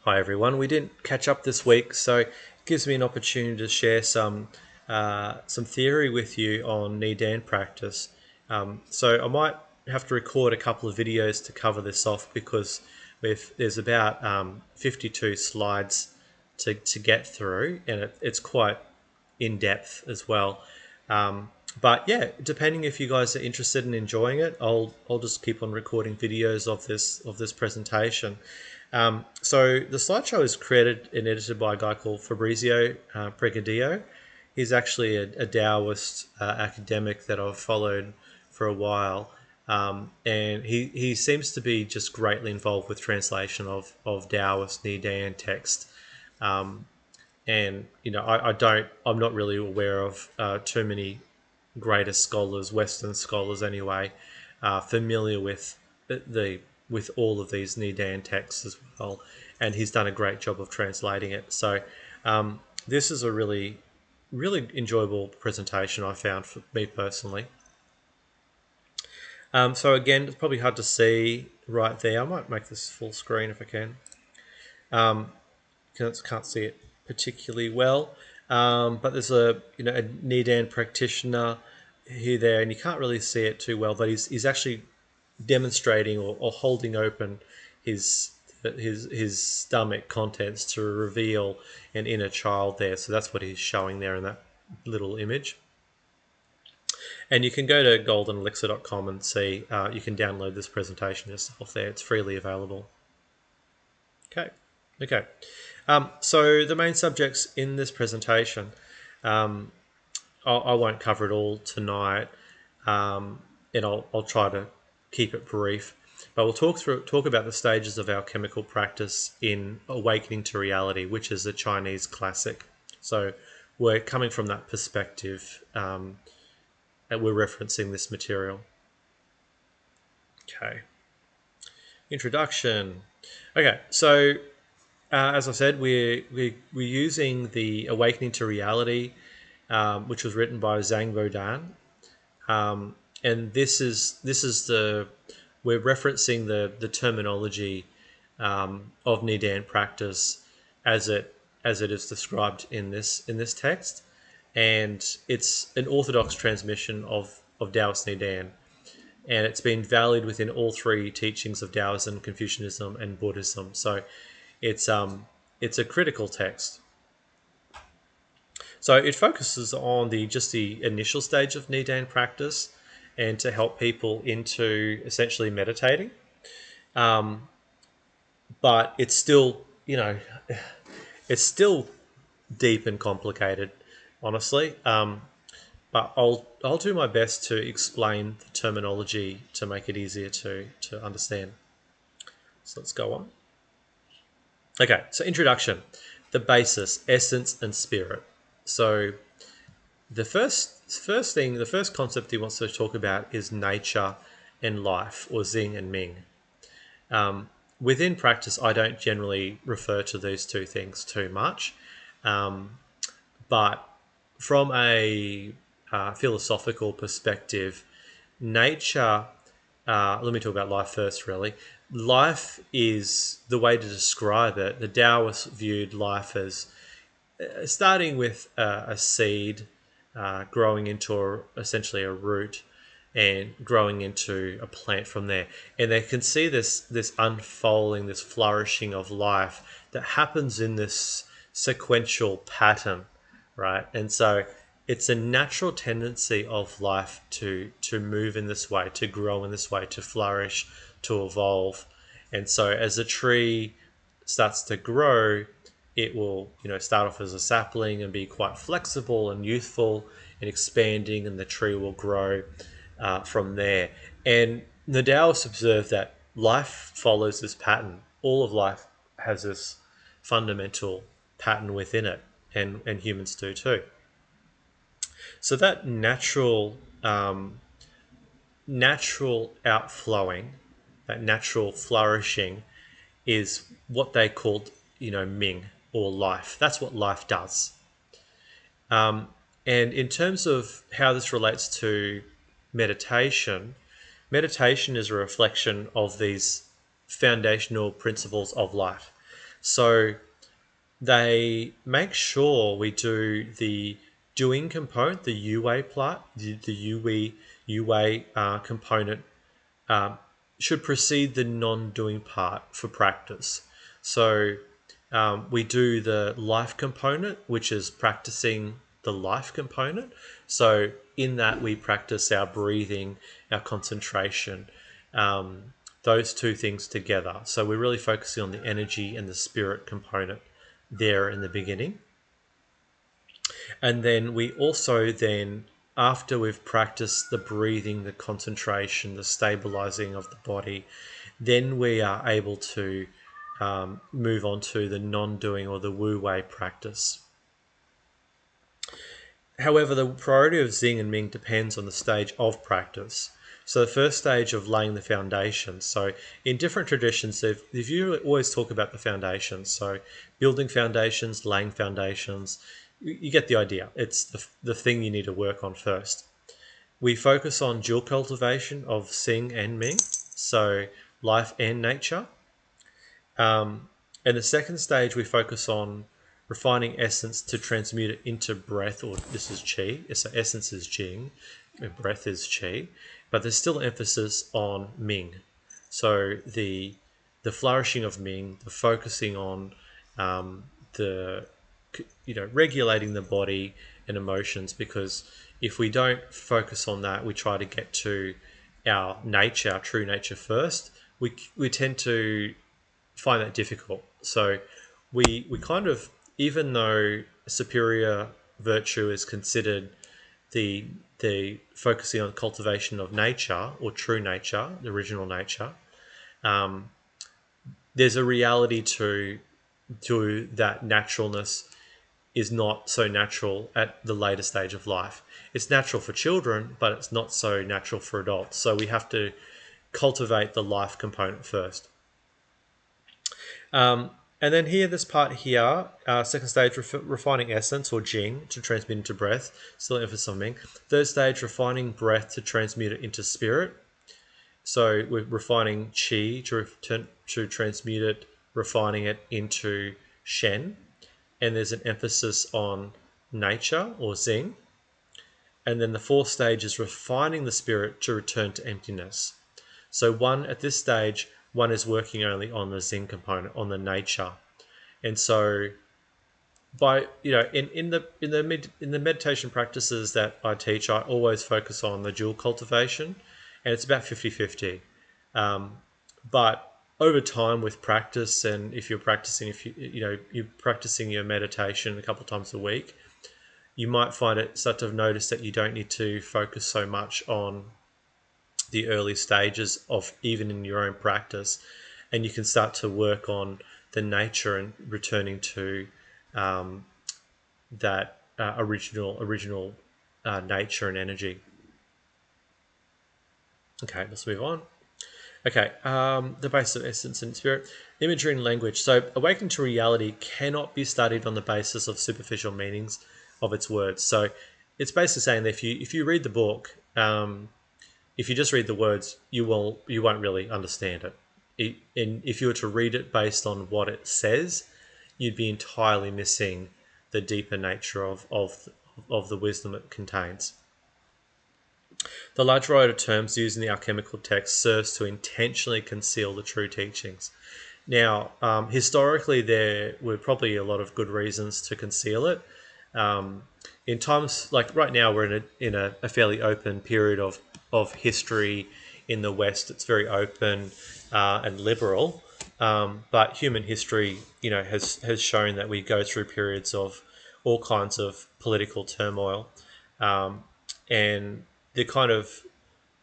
Hi everyone. We didn't catch up this week, so it gives me an opportunity to share some theory with you on knee dan practice. So I might have to record a couple of videos to cover this off because there's about 52 slides to get through, and it's quite in depth as well. But yeah, depending if you guys are interested in enjoying it, I'll just keep on recording videos of this presentation. So the slideshow is created and edited by a guy called Fabrizio Pregadio. He's actually a Taoist academic that I've followed for a while. And he seems to be just greatly involved with translation of Taoist Ni Dan text. And I'm not really aware of too many greater scholars, Western scholars anyway, familiar with with all of these Nidan texts as well, and he's done a great job of translating it. So this is a really enjoyable presentation I found for me personally. So again, it's probably hard to see right there. I might make this full screen if I can. Can't see it particularly well, but there's a Nidan practitioner here there, and you can't really see it too well, but he's actually demonstrating or holding open his his stomach contents to reveal an inner child there. So that's what he's showing there in that little image. And you can go to goldenelixir.com and see, you can download this presentation yourself there. It's freely available. Okay. So the main subjects in this presentation, I won't cover it all tonight, and I'll try to keep it brief. But we'll talk about the stages of our chemical practice in Awakening to Reality, which is a Chinese classic. So we're coming from that perspective, and we're referencing this material. Okay. Introduction. Okay, so as I said, we're using the Awakening to Reality, which was written by Zhang Bodan, and this is we're referencing the terminology of Nidan practice as it is described in this text, and it's an orthodox transmission of Taoist Nidan, and it's been valued within all three teachings of Taoism, Confucianism, and Buddhism. So it's a critical text. So it focuses on the initial stage of Nidan practice, and to help people into essentially meditating. But it's still, it's still deep and complicated, honestly. But I'll do my best to explain the terminology to make it easier to understand. So let's go on. Okay, so introduction, the basis, essence, and spirit. So the first concept he wants to talk about is nature and life, or Xing and Ming. Within practice, I don't generally refer to these two things too much, but from a philosophical perspective, nature. Let me talk about life first, really. Life is the way to describe it. The Taoists viewed life as starting with a seed, growing into essentially a root, and growing into a plant from there. And they can see this unfolding, this flourishing of life that happens in this sequential pattern, right? And so it's a natural tendency of life to move in this way, to grow in this way, to flourish, to evolve. And so as a tree starts to grow, it will start off as a sapling and be quite flexible and youthful and expanding, and the tree will grow from there. And the Taoists observe that life follows this pattern. All of life has this fundamental pattern within it, and humans do too. So that natural outflowing, that natural flourishing, is what they called Ming, or life. That's what life does. And in terms of how this relates to meditation, meditation is a reflection of these foundational principles of life. So they make sure we do the doing component, the UA part, the UA component um, should precede the non-doing part for practice. So we do the life component, which is practicing the life component. So in that we practice our breathing, our concentration, those two things together. So we're really focusing on the energy and the spirit component there in the beginning. And then we also then, after we've practiced the breathing, the concentration, the stabilizing of the body, then we are able to move on to the non-doing or the Wu Wei practice. However, the priority of Xing and Ming depends on the stage of practice. So the first stage of laying the foundation. So in different traditions, if you always talk about the foundations, so building foundations, laying foundations, you get the idea. It's the thing you need to work on first. We focus on dual cultivation of Xing and Ming, so life and nature. In the second stage, we focus on refining essence to transmute it into breath, or this is qi. So essence is jing, and breath is qi, but there's still emphasis on Ming. So the flourishing of Ming, the focusing on the regulating the body and emotions, because if we don't focus on that, we try to get to our nature, our true nature first. We tend to find that difficult. So we kind of, even though superior virtue is considered the focusing on cultivation of nature or true nature, the original nature, there's a reality to that naturalness is not so natural at the later stage of life. It's natural for children, but it's not so natural for adults. So we have to cultivate the life component first. And then here, this part here, second stage, refining essence or jing to transmute into breath, still emphasis on Ming. Third stage, refining breath to transmute it into spirit. So we're refining qi to transmute it, refining it into shen. And there's an emphasis on nature or Xing. And then the fourth stage is refining the spirit to return to emptiness. So at this stage, one is working only on the Xing component, on the nature. And so by in the meditation practices that I teach, I always focus on the dual cultivation, and it's about 50-50. But over time with practice, and if you're practicing, you're practicing your meditation a couple of times a week, you might start to notice that you don't need to focus so much on the early stages of even in your own practice, and you can start to work on the nature and returning to that original nature and energy. Okay, let's move on. Okay, the basis of essence and spirit, imagery and language. So awakening to reality cannot be studied on the basis of superficial meanings of its words. So it's basically saying that if you read the book, if you just read the words, you won't really understand it. And if you were to read it based on what it says, you'd be entirely missing the deeper nature of the wisdom it contains. The large variety of terms used in the alchemical text serves to intentionally conceal the true teachings. Now, historically, there were probably a lot of good reasons to conceal it. In times like right now, we're in a fairly open period of history in the West. It's very open and liberal, but human history, has shown that we go through periods of all kinds of political turmoil, and the kind of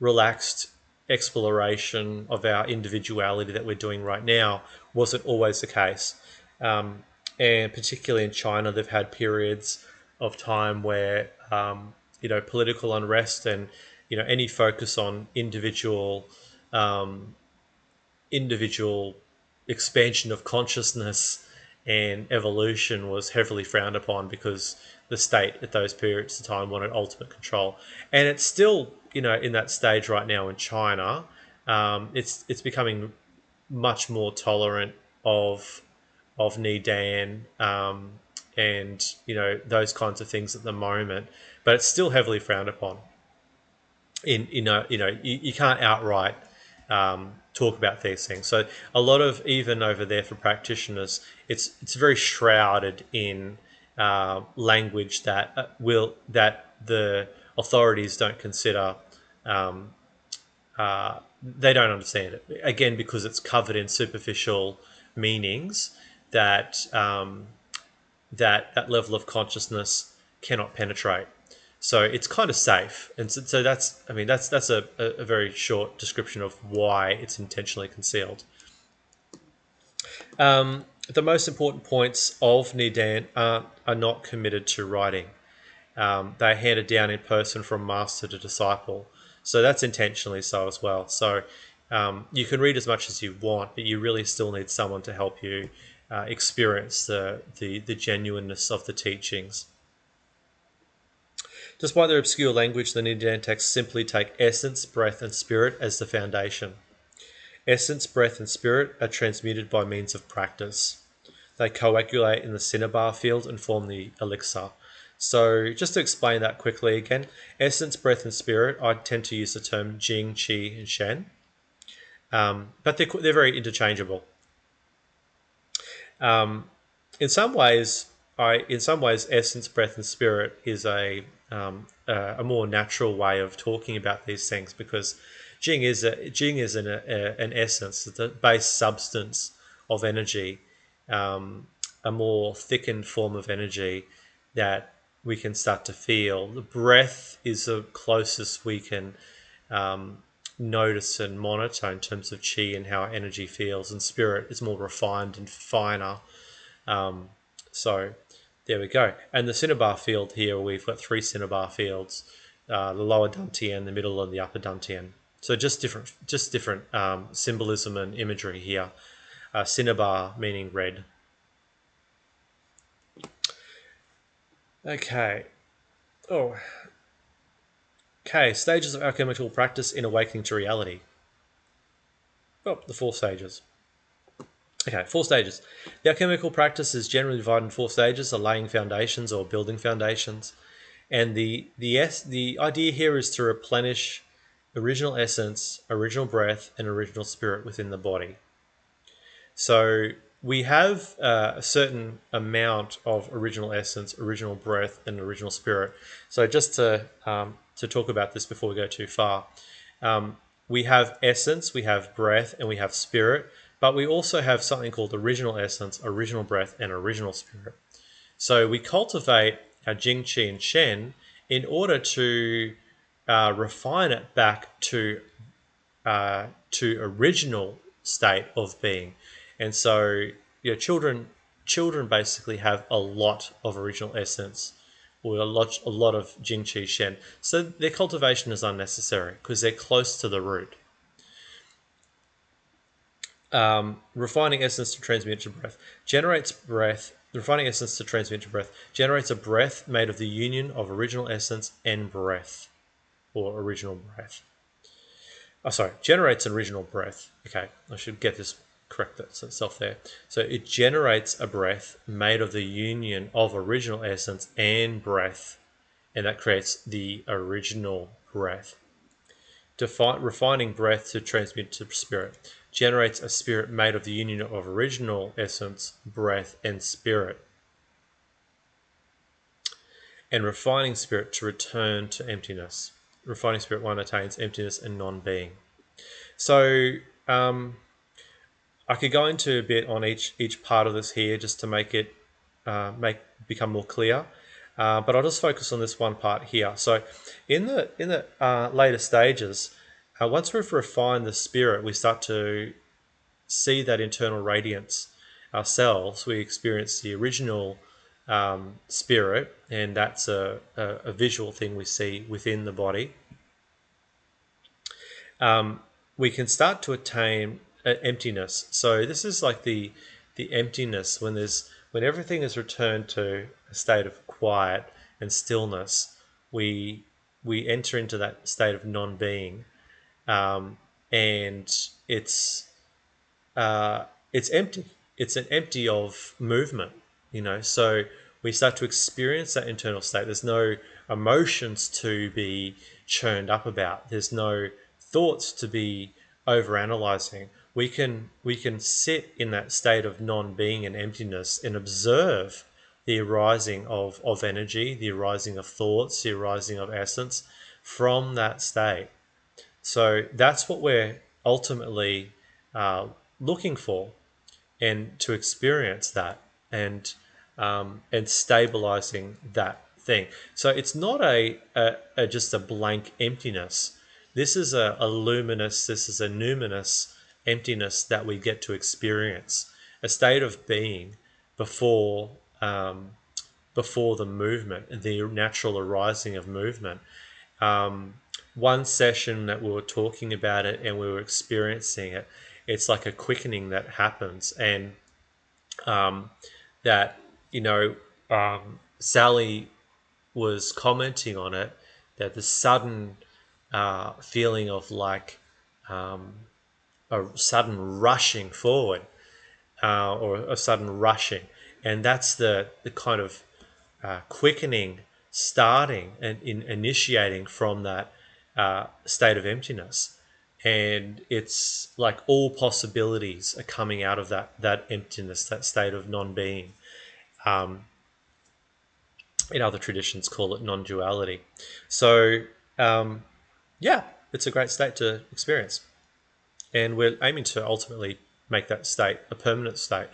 relaxed exploration of our individuality that we're doing right now wasn't always the case. And particularly in China, they've had periods of time where political unrest and any focus on individual expansion of consciousness and evolution was heavily frowned upon, because the state at those periods of time wanted ultimate control. And it's still in that stage right now in China. It's becoming much more tolerant of Nidan, and those kinds of things at the moment, but it's still heavily frowned upon. You can't outright talk about these things. So a lot of, even over there for practitioners, it's very shrouded in language that the authorities don't consider. Um, they don't understand it, again, because it's covered in superficial meanings that that level of consciousness cannot penetrate. So it's kind of safe, and so that's, I mean, that's a very short description of why it's intentionally concealed. The most important points of Nidan are not committed to writing. They're handed down in person from master to disciple. So that's intentionally so as well. So you can read as much as you want, but you really still need someone to help you experience the genuineness of the teachings. Despite their obscure language, the Nidan texts simply take essence, breath, and spirit as the foundation. Essence, breath, and spirit are transmuted by means of practice. They coagulate in the cinnabar field and form the elixir. So, just to explain that quickly again, essence, breath, and spirit, I tend to use the term Jing, Qi, and Shen, but they're very interchangeable. Um, in some ways, essence, breath, and spirit is a more natural way of talking about these things, because Jing is an essence, the base substance of energy, a more thickened form of energy that we can start to feel. The breath is the closest we can um, notice and monitor in terms of chi and how energy feels, and spirit is more refined and finer. Um, so there we go. And the cinnabar field here, we've got three cinnabar fields: the lower dantian, the middle, and the upper dantian. So just different symbolism and imagery here. Cinnabar meaning red. Okay. Oh. Okay. Stages of alchemical practice in awakening to reality. Oh, the four stages. Okay, four stages. The alchemical practice is generally divided in four stages: the laying foundations or building foundations. And the idea here is to replenish original essence, original breath, and original spirit within the body. So we have a certain amount of original essence, original breath, and original spirit. So just to talk about this before we go too far, we have essence, we have breath, and we have spirit, but we also have something called original essence, original breath, and original spirit. So we cultivate our Jing, Qi, and Shen in order to refine it back to original state of being. And so, children basically have a lot of original essence, or a lot of Jing, Qi, Shen. So their cultivation is unnecessary because they're close to the root. Refining essence to transmute to breath generates breath. Refining essence to transmute to breath generates a breath made of the union of original essence and breath, or original breath. Oh, sorry, generates an original breath. Okay, I should get this correct itself there. So it generates a breath made of the union of original essence and breath, and that creates the original breath. Refining breath to transmute to spirit generates a spirit made of the union of original essence, breath, and spirit. And refining spirit to return to emptiness. Refining spirit one attains emptiness and non-being. So I could go into a bit on each part of this here just to make it become more clear. But I'll just focus on this one part here. So, in the later stages, once we've refined the spirit, we start to see that internal radiance ourselves. We experience the original spirit, and that's a visual thing we see within the body. We can start to attain emptiness. So this is like the emptiness when everything is returned to a state of quiet and stillness. We enter into that state of non-being, and it's empty. it's an empty of movement, so we start to experience that internal state. There's no emotions to be churned up about. There's no thoughts to be overanalyzing. We can sit in that state of non-being and emptiness and observe the arising of energy, the arising of thoughts, the arising of essence from that state. So that's what we're ultimately looking for, and to experience that, and stabilizing that thing. So it's not a just a blank emptiness. This is a luminous, this is a numinous emptiness that we get to experience, a state of being before before the movement, the natural arising of movement. Um, One session that we were talking about it and we were experiencing it, it's like a quickening that happens, and that Sally was commenting on it, that the sudden feeling of like a sudden rushing forward, or a sudden rushing, and that's the kind of quickening starting and initiating from that state of emptiness. And it's like all possibilities are coming out of that emptiness, that state of non-being. In other traditions call it non-duality. So yeah, it's a great state to experience, and we're aiming to ultimately make that state a permanent state.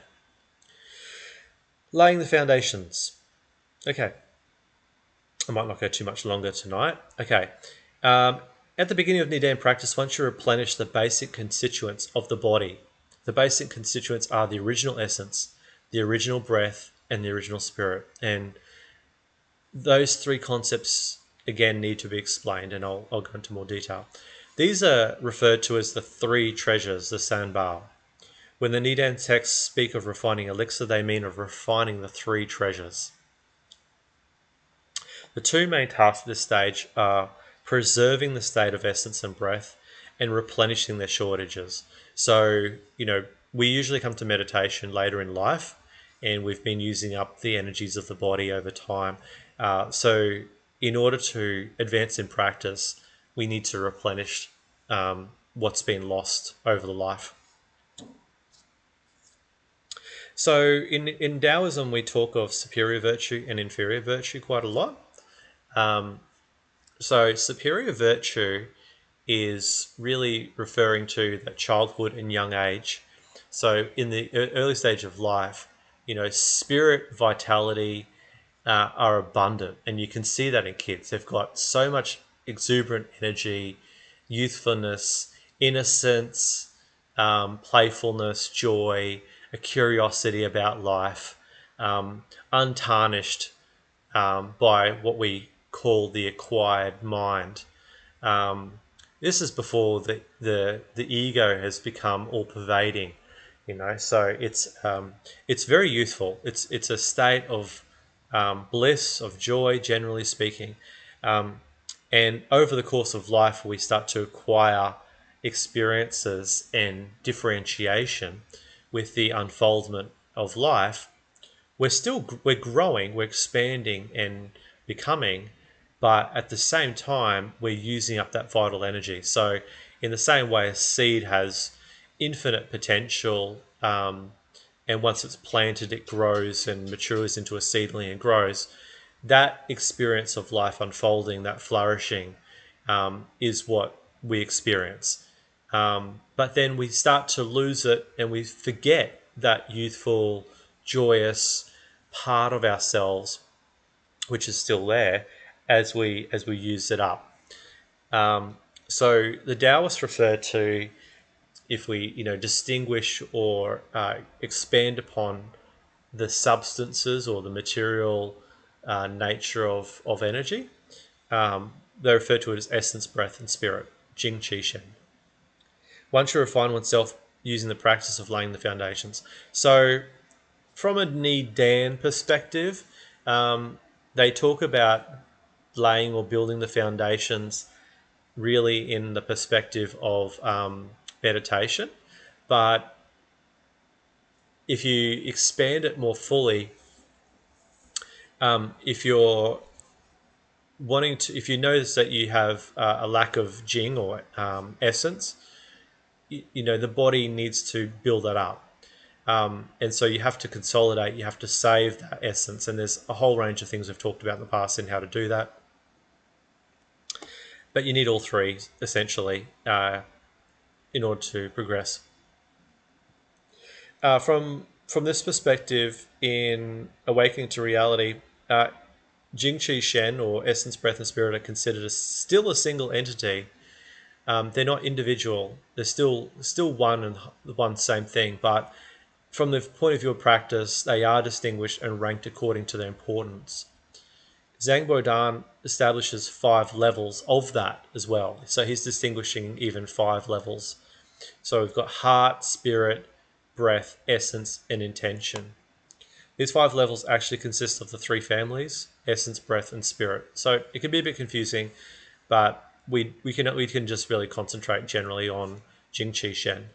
Laying the foundations. Okay, I might not go too much longer tonight. Okay. At the beginning of Nidan practice, once you replenish the basic constituents of the body, the basic constituents are the original essence, the original breath, and the original spirit. And those three concepts, again, need to be explained, and I'll go into more detail. These are referred to as the three treasures, the Sanbao. When the Nidan texts speak of refining elixir, they mean of refining the three treasures. The two main tasks at this stage are preserving the state of essence and breath and replenishing their shortages. So, we usually come to meditation later in life, and we've been using up the energies of the body over time. So, in order to advance in practice, we need to replenish what's been lost over the life. So, in Taoism, we talk of superior virtue and inferior virtue quite a lot. So superior virtue is really referring to that childhood and young age. So in the early stage of life, spirit, vitality are abundant, and you can see that in kids. They've got so much exuberant energy, youthfulness, innocence, playfulness, joy, a curiosity about life, untarnished by what we call the acquired mind. This is before the ego has become all pervading, So it's very youthful. It's a state of bliss, of joy, generally speaking. And over the course of life, we start to acquire experiences and differentiation with the unfoldment of life. We're growing, we're expanding and becoming, but at the same time we're using up that vital energy. So in the same way a seed has infinite potential, and once it's planted it grows and matures into a seedling and grows, that experience of life unfolding, that flourishing, is what we experience. But then we start to lose it, and we forget that youthful, joyous part of ourselves, which is still there, as we use it up. So the Taoists refer to, if we distinguish or expand upon the substances or the material nature of energy, they refer to it as essence, breath, and spirit, Jing Qi Shen. Once you refine oneself using the practice of laying the foundations. So from a Nidan perspective, they talk about laying or building the foundations really in the perspective of meditation. But if you expand it more fully, if you're wanting to, if you notice that you have a lack of Jing or essence, the body needs to build that up. And so you have to consolidate, you have to save that essence. And there's a whole range of things we've talked about in the past in how to do that. But you need all three, essentially, in order to progress. From this perspective, in Awakening to Reality, Jing Qi Shen, or essence, breath, and spirit, are considered still a single entity. They're not individual. They're still one and one same thing. But from the point of view of practice, they are distinguished and ranked according to their importance. Zhang Dan establishes 5 levels of that as well. So he's distinguishing even 5 levels. So we've got heart, spirit, breath, essence, and intention. These 5 levels actually consist of the 3 families: essence, breath, and spirit. So it can be a bit confusing, but we can just really concentrate generally on Jing Qi Shen.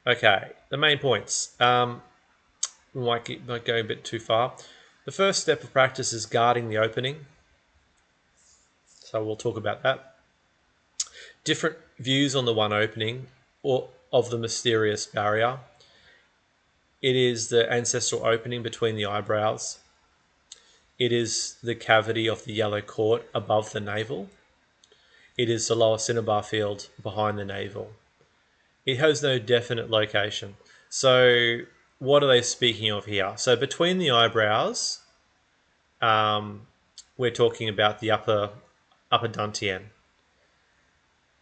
Okay, the main points. We might go a bit too far. The first step of practice is guarding the opening. So we'll talk about that. Different views on the one opening or of the mysterious barrier. It is the ancestral opening between the eyebrows. It is the cavity of the yellow court above the navel. It is the lower cinnabar field behind the navel. It has no definite location. So what are they speaking of here? So between the eyebrows, we're talking about the upper dantian.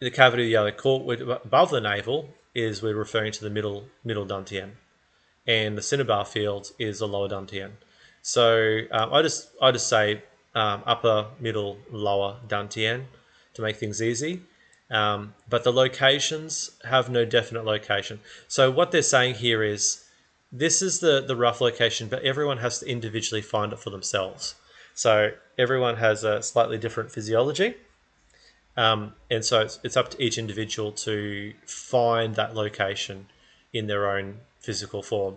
The cavity of the yellow court above the navel is we're referring to the middle dantian, and the cinnabar field is the lower dantian. So I just say upper, middle, lower dantian to make things easy. But the locations have no definite location. So what they're saying here is this is the rough location, but everyone has to individually find it for themselves. So everyone has a slightly different physiology. And so it's up to each individual to find that location in their own physical form.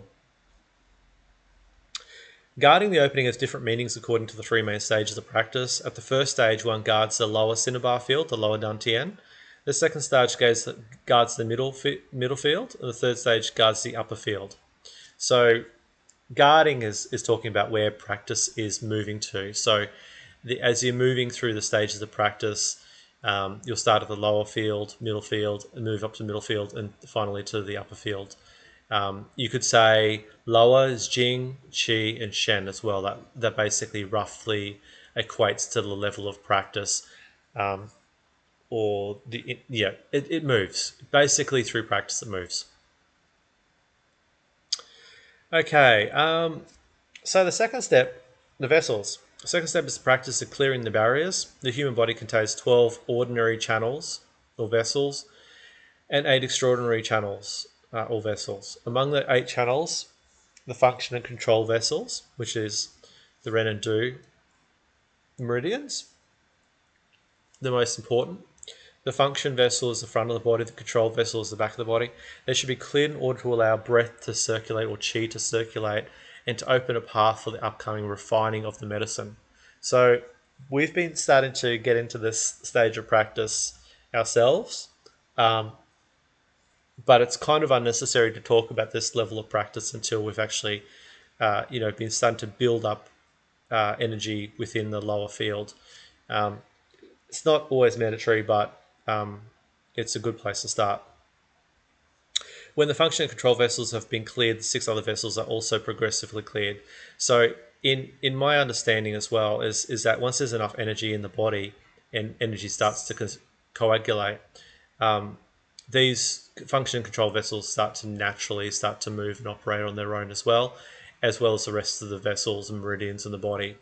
Guarding the opening has different meanings according to the 3 main stages of practice. At the first stage, one guards the lower cinnabar field, the lower dantian. The second stage guards the middle field, and the third stage guards the upper field. So guarding is talking about where practice is moving to. So as you're moving through the stages of practice, you'll start at the lower field, middle field, and move up to the middle field, and finally to the upper field. You could say lower is Jing, Qi, and Shen as well. That basically roughly equates to the level of practice, it moves. Basically through practice it moves. Okay, so the second step, the vessels. The second step is the practice of clearing the barriers. The human body contains 12 ordinary channels or vessels and 8 extraordinary channels or vessels. Among the 8 channels, the function and control vessels, which is the Ren and Du meridians, the most important. The function vessel is the front of the body, the control vessel is the back of the body. They should be cleared in order to allow breath to circulate or qi to circulate and to open a path for the upcoming refining of the medicine. So we've been starting to get into this stage of practice ourselves, but it's kind of unnecessary to talk about this level of practice until we've actually been starting to build up energy within the lower field. It's not always mandatory, but it's a good place to start. When the function and control vessels have been cleared, the 6 other vessels are also progressively cleared. So in my understanding as well is that once there's enough energy in the body and energy starts to coagulate, these function and control vessels start to naturally start to move and operate on their own as well as the rest of the vessels and meridians in the body.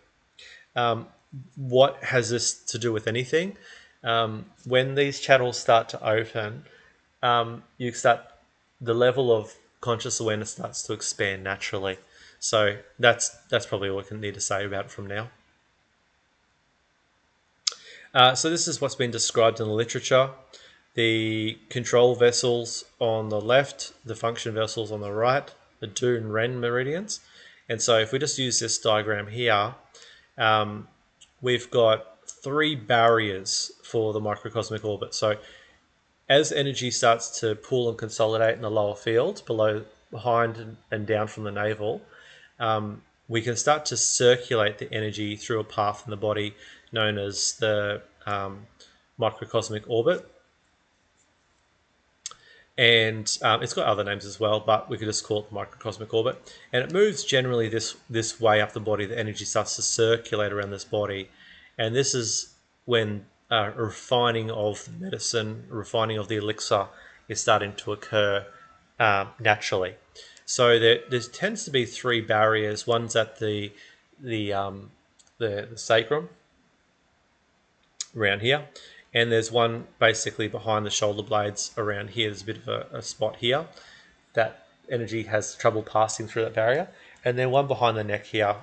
What has this to do with anything? When these channels start to open, the level of conscious awareness starts to expand naturally. So that's probably all we can need to say about it from now. So this is what's been described in the literature. the control vessels on the left, the function vessels on the right, the Du and Ren meridians. And so if we just use this diagram here, we've got 3 barriers for the microcosmic orbit. So as energy starts to pool and consolidate in the lower field, behind and down from the navel, we can start to circulate the energy through a path in the body known as the microcosmic orbit. And it's got other names as well, but we could just call it the microcosmic orbit. And it moves generally this way up the body. The energy starts to circulate around this body, and this is when refining of medicine, refining of the elixir is starting to occur naturally. So there tends to be 3 barriers. One's at the sacrum around here, and there's one basically behind the shoulder blades around here. There's a bit of a spot here that energy has trouble passing through that barrier, and then one behind the neck here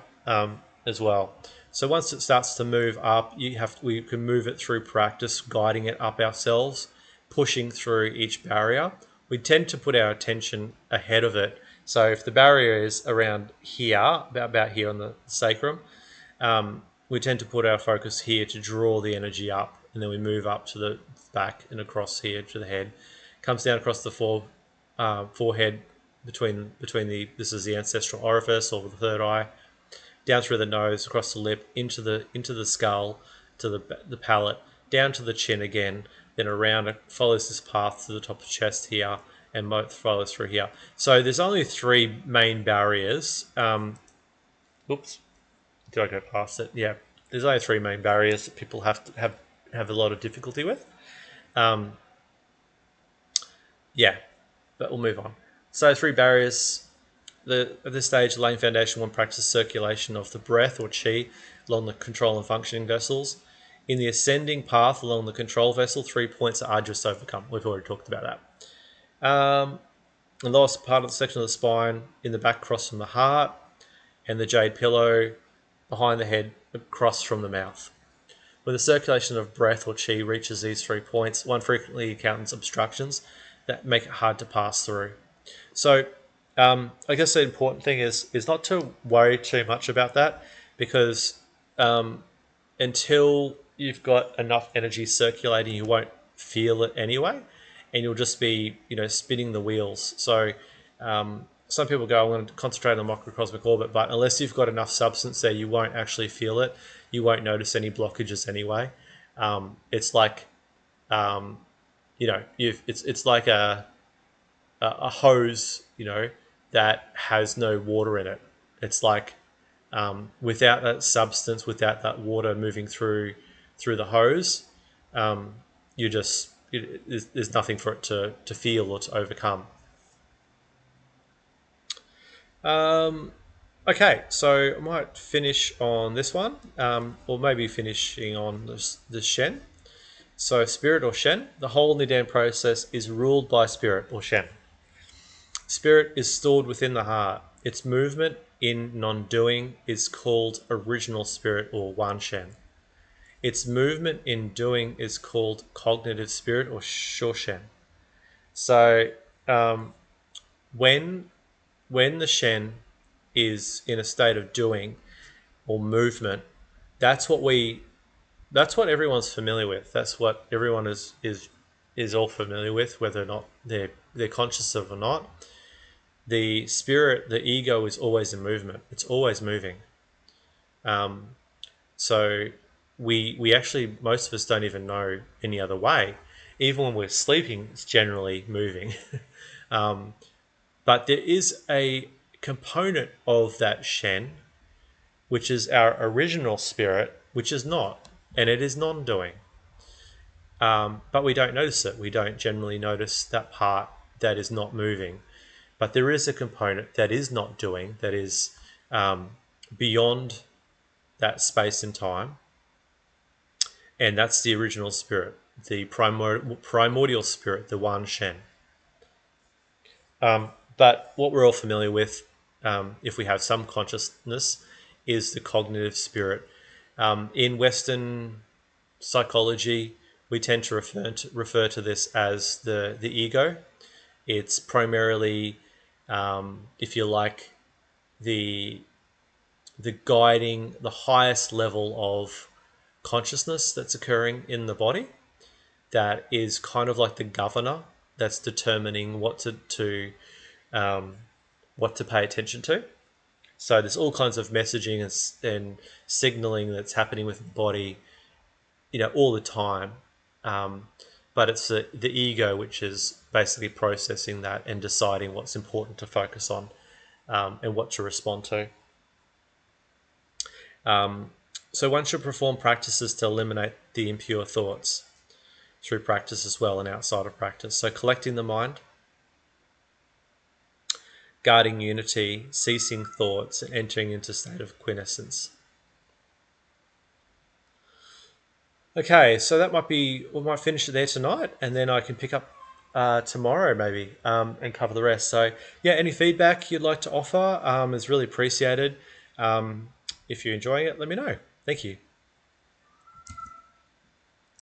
as well. So once it starts to move up, we can move it through practice, guiding it up ourselves, pushing through each barrier. We tend to put our attention ahead of it. So if the barrier is around here, about here on the sacrum, we tend to put our focus here to draw the energy up, and then we move up to the back and across here to the head. Comes down across the forehead between this is the ancestral orifice or the third eye, down through the nose, across the lip, into the skull, to the palate, down to the chin again, then around. It follows this path to the top of the chest here, and both follows through here. So there's only 3 main barriers. Oops, did I go past it? Yeah, there's only 3 main barriers that people have a lot of difficulty with. Yeah, but we'll move on. So 3 barriers. At this stage, laying foundation 1, practice circulation of the breath or qi along the control and functioning vessels. In the ascending path along the control vessel, 3 points are arduous to overcome. We've already talked about that. The lowest part of the section of the spine, in the back across from the heart, and the jade pillow behind the head across from the mouth. When the circulation of breath or qi reaches these 3 points, one frequently encounters obstructions that make it hard to pass through. So I guess the important thing is not to worry too much about that, because until you've got enough energy circulating, you won't feel it anyway, and you'll just be spinning the wheels. So some people go, I'm going to concentrate on the microcosmic orbit, but unless you've got enough substance there, you won't actually feel it. You won't notice any blockages anyway. It's like it's like a hose, that has no water in it. It's like without that substance, without that water moving through the hose, there's nothing for it to feel or to overcome. Okay, so I might finish on this one, or maybe finishing on the Shen. So spirit or Shen, the whole Nidan process is ruled by spirit or Shen. Spirit is stored within the heart. Its movement in non-doing is called original spirit or Wan Shen. Its movement in doing is called cognitive spirit or Sho Shen. So when the Shen is in a state of doing or movement, that's what everyone's familiar with. That's what everyone is all familiar with, whether or not they're conscious of it or not. The spirit, the ego, is always in movement. It's always moving. So we actually, most of us don't even know any other way. Even when we're sleeping, it's generally moving. But there is a component of that Shen, which is our original spirit, which is not, and it is non-doing. But we don't notice it. We don't generally notice that part that is not moving. But there is a component that is not doing, that is beyond that space and time, and that's the original spirit, the primordial spirit, the Wan Shen. But what we're all familiar with, if we have some consciousness, is the cognitive spirit. In Western psychology, we tend to refer to this as the ego. It's primarily, if you like, the guiding, the highest level of consciousness that's occurring in the body, that is kind of like the governor that's determining what to pay attention to. So there's all kinds of messaging and signaling that's happening with the body, all the time. Um, but it's the ego which is basically processing that and deciding what's important to focus on, and what to respond to. So one should perform practices to eliminate the impure thoughts through practice as well and outside of practice. So collecting the mind, guarding unity, ceasing thoughts, and entering into a state of quiescence. Okay, so we might finish it there tonight, and then I can pick up tomorrow maybe, and cover the rest. So yeah, any feedback you'd like to offer is really appreciated. If you're enjoying it, let me know. Thank you.